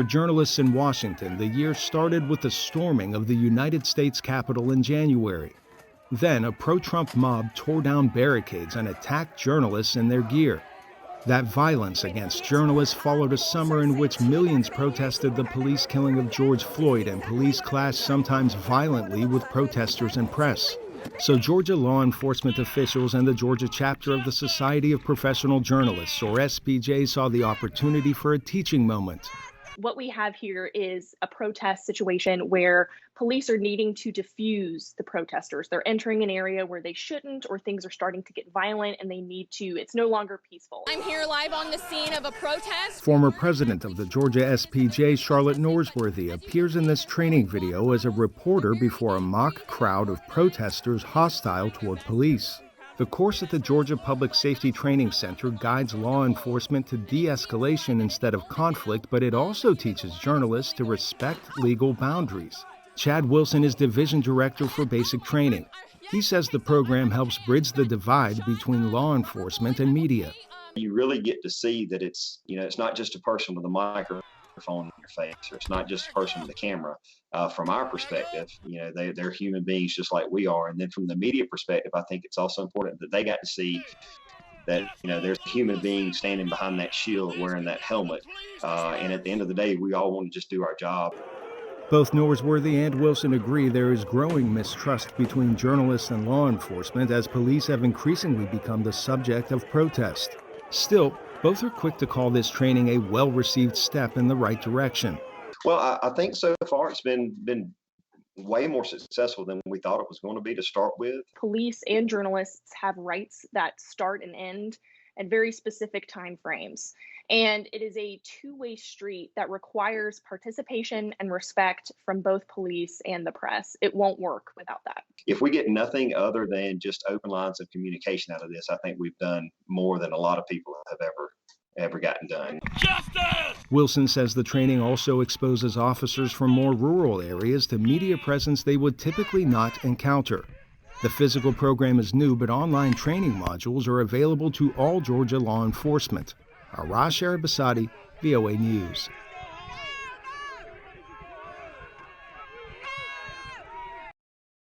For journalists in Washington, the year started with the storming of the United States Capitol in January. Then, a pro-Trump mob tore down barricades and attacked journalists in their gear. That violence against journalists followed a summer in which millions protested the police killing of George Floyd, and police clashed sometimes violently with protesters and press. So Georgia law enforcement officials and the Georgia chapter of the Society of Professional Journalists, or SPJ, saw the opportunity for a teaching moment. What we have here is a protest situation where police are needing to diffuse the protesters. They're entering an area where they shouldn't, or things are starting to get violent and they need to. It's no longer peaceful. I'm here live on the scene of a protest. Former president of the Georgia SPJ, Charlotte Norsworthy, appears in this training video as a reporter before a mock crowd of protesters hostile toward police. The course at the Georgia Public Safety Training Center guides law enforcement to de-escalation instead of conflict, but it also teaches journalists to respect legal boundaries. Chad Wilson is Division Director for Basic Training. He says the program helps bridge the divide between law enforcement and media. You really get to see that it's not just a person with a microphone in your face, or it's not just a person with a camera. From our perspective, they're human beings just like we are. And then from the media perspective, I think it's also important that they got to see that, there's a human being standing behind that shield wearing that helmet. And at the end of the day, we all want to just do our job. Both Norsworthy and Wilson agree there is growing mistrust between journalists and law enforcement as police have increasingly become the subject of protest. Still, both are quick to call this training a well-received step in the right direction. Well, I think so far it's been way more successful than we thought it was going to be to start with. Police and journalists have rights that start and end at very specific time frames. And it is a two-way street that requires participation and respect from both police and the press. It won't work without that. If we get nothing other than just open lines of communication out of this, I think we've done more than a lot of people have ever gotten done. Justice! Wilson says the training also exposes officers from more rural areas to media presence they would typically not encounter. The physical program is new, but online training modules are available to all Georgia law enforcement. Arash Arabasadi, VOA News.